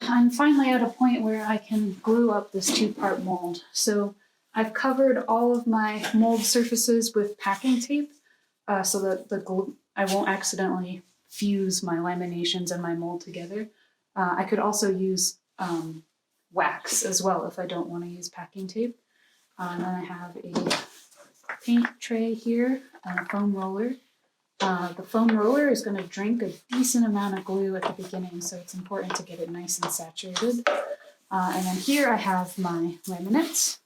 I'm finally at a point where I can glue up this two-part mold. So I've covered all of my mold surfaces with packing tape so that the glue, I won't accidentally fuse my laminations and my mold together. I could also use wax as well if I don't want to use packing tape. And then I have a paint tray here and a foam roller. The foam roller is going to drink a decent amount of glue at the beginning, so it's important to get it nice and saturated. And then here I have my laminates,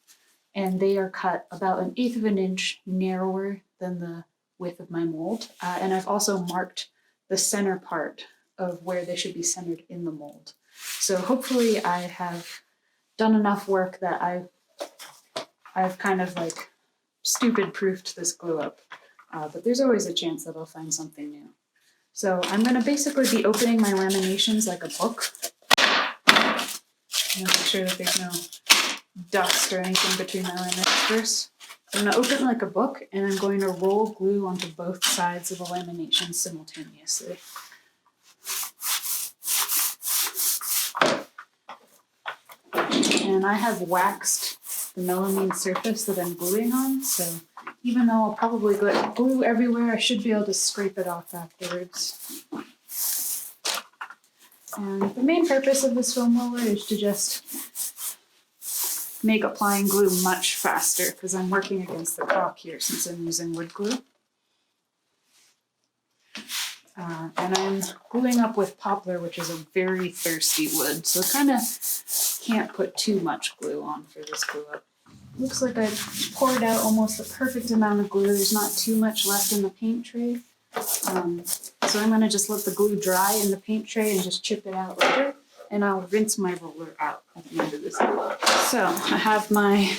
and they are cut about 1/8 of an inch narrower than the width of my mold. And I've also marked the center part of where they should be centered in the mold. So hopefully I have done enough work that I've kind of like stupid-proofed this glue up. But there's always a chance that I'll find something new. So I'm going to basically be opening my laminations like a book. I'm going to make sure that there's no dust or anything between my laminates first. So I'm going to open it like a book, and I'm going to roll glue onto both sides of the lamination simultaneously. And I have waxed the melamine surface that I'm gluing on, so even though I'll probably get glue everywhere, I should be able to scrape it off afterwards. And the main purpose of this foam roller is to just make applying glue much faster, because I'm working against the caulk here since I'm using wood glue. And I'm gluing up with poplar, which is a very thirsty wood, so kind of can't put too much glue on for this glue up. Looks like I've poured out almost the perfect amount of glue. There's not too much left in the paint tray. So I'm going to just let the glue dry in the paint tray and just chip it out later. And I'll rinse my roller out at the end of this glue up. So I have my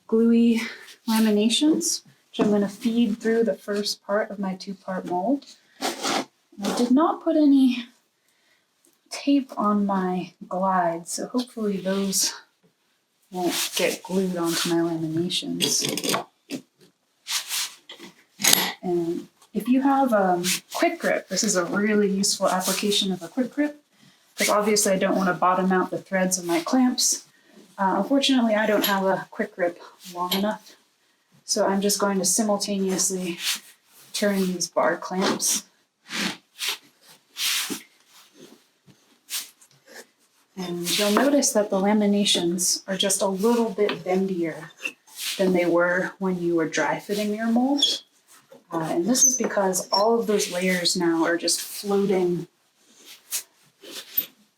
gluey laminations, which I'm going to feed through the first part of my two-part mold. I did not put any tape on my glide, so hopefully those won't get glued onto my laminations. And if you have a quick grip, this is a really useful application of a quick grip, because obviously I don't want to bottom out the threads of my clamps. Unfortunately, I don't have a quick grip long enough, so I'm just going to simultaneously turn these bar clamps. And you'll notice that the laminations are just a little bit bendier than they were when you were dry fitting your mold. And this is because all of those layers now are just floating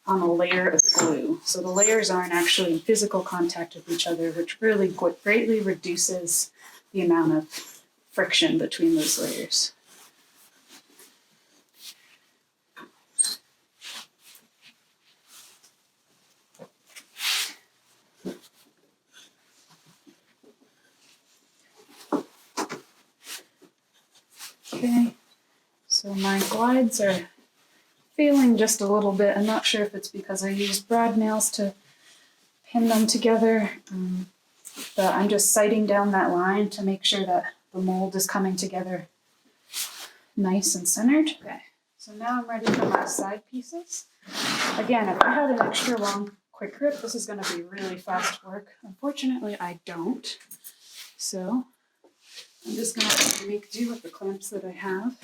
on a layer of glue. So the layers aren't actually in physical contact with each other, which really greatly reduces the amount of friction between those layers. Okay, so my glides are failing just a little bit. I'm not sure if it's because I used brad nails to pin them together, but I'm just sighting down that line to make sure that the mold is coming together nice and centered. Okay, so now I'm ready for my side pieces. Again, if I had an extra long quick grip, this is going to be really fast work. Unfortunately, I don't. So I'm just going to make do with the clamps that I have.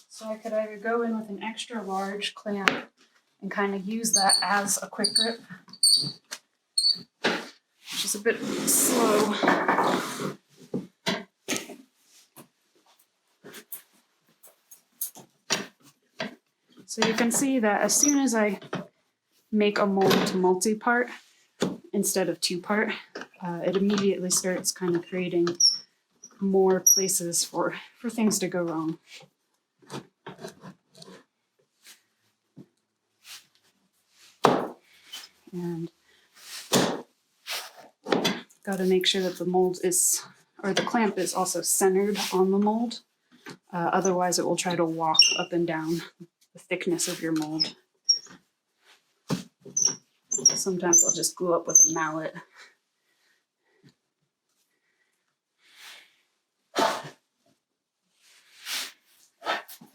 So I could either go in with an extra large clamp and kind of use that as a quick grip, which is a bit slow. So you can see that as soon as I make a mold multi-part instead of two-part, it immediately starts kind of creating more places for things to go wrong. And got to make sure that the mold is, or the clamp is also centered on the mold. Otherwise it will try to walk up and down the thickness of your mold. sometimes I'll just glue up with a mallet.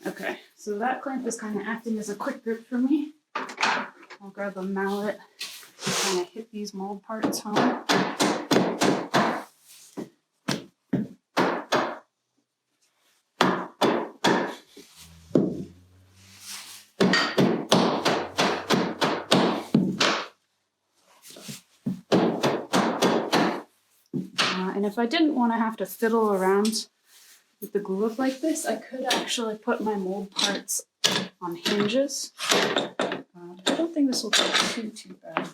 Okay, so that clamp is kind of acting as a quick grip for me. I'll grab a mallet and kind of hit these mold parts home. And if I didn't want to have to fiddle around with the glue up like this, I could actually put my mold parts on hinges. I don't think this will be too bad.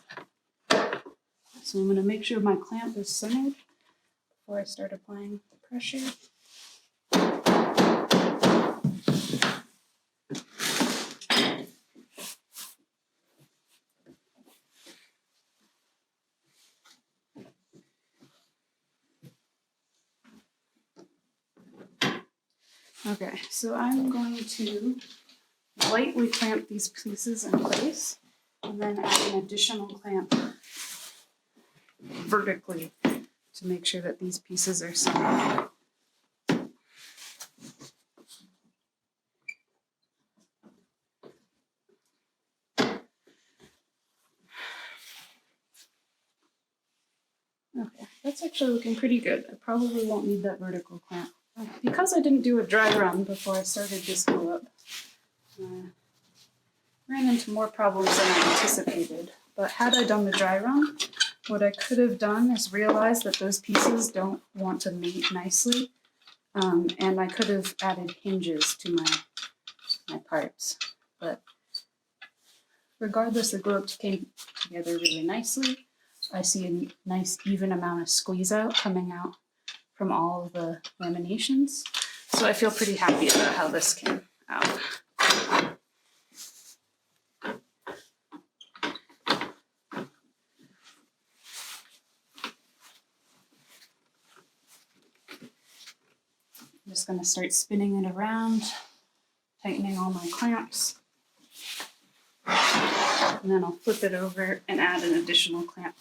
So I'm going to make sure my clamp is centered before I start applying pressure. Okay, so I'm going to lightly clamp these pieces in place and then add an additional clamp vertically to make sure that these pieces are centered. Okay, that's actually looking pretty good. I probably won't need that vertical clamp. Because I didn't do a dry run before I started this glue up, ran into more problems than I anticipated. But had I done the dry run, what I could have done is realize that those pieces don't want to mate nicely, and I could have added hinges to my parts. But regardless, the glue up came together really nicely. I see a nice even amount of squeeze out coming out from all of the laminations. So I feel pretty happy about how this came out. I'm just going to start spinning it around, tightening all my clamps. And then I'll flip it over and add an additional clamp.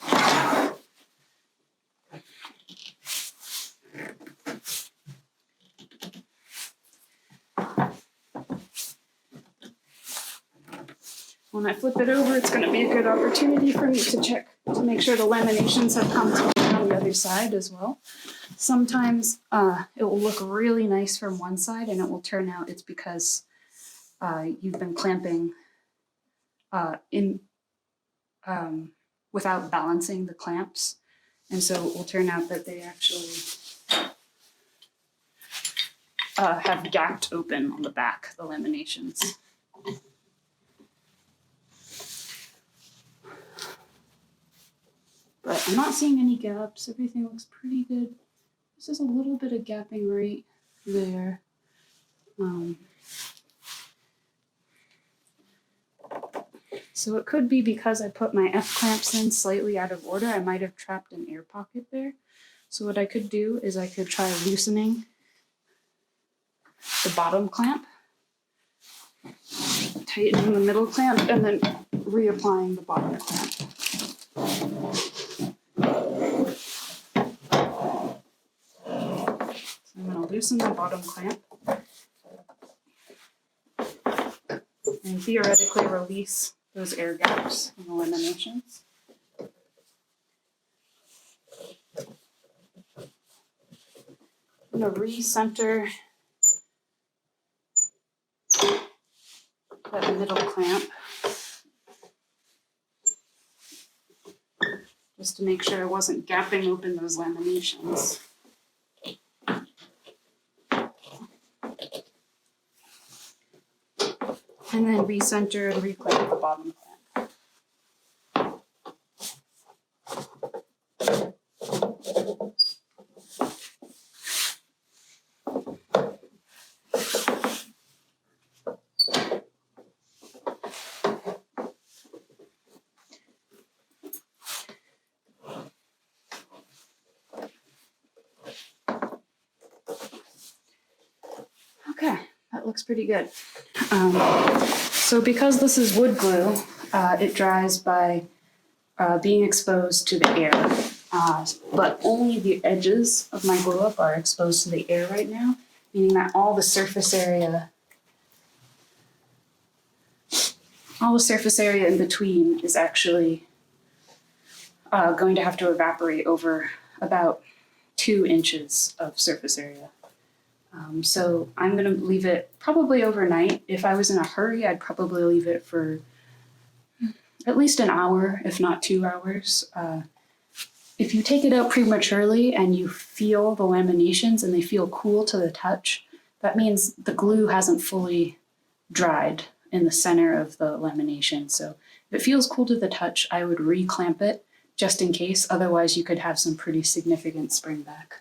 When I flip it over, it's going to be a good opportunity for me to check to make sure the laminations have come together on the other side as well. Sometimes it will look really nice from one side and it will turn out it's because you've been clamping without balancing the clamps. And so it will turn out that they actually have gapped open on the back, the laminations. But I'm not seeing any gaps. Everything looks pretty good. This is a little bit of gapping right there. So it could be because I put my F clamps in slightly out of order. I might have trapped an air pocket there. So what I could do is I could try loosening the bottom clamp, tightening the middle clamp, and then reapplying the bottom clamp. So I'm going to loosen the bottom clamp and theoretically release those air gaps in the laminations. I'm going to recenter that middle clamp just to make sure I wasn't gapping open those laminations. And then recenter and reclamp the bottom clamp. Okay, that looks pretty good. So because this is wood glue, it dries by being exposed to the air. But only the edges of my glue up are exposed to the air right now, meaning that all the surface area in between is actually going to have to evaporate over about 2 inches of surface area. So I'm going to leave it probably overnight. If I was in a hurry, I'd probably leave it for at least an hour, if not 2 hours. If you take it out prematurely and you feel the laminations and they feel cool to the touch, that means the glue hasn't fully dried in the center of the lamination. So if it feels cool to the touch, I would re-clamp it just in case. Otherwise, you could have some pretty significant spring back.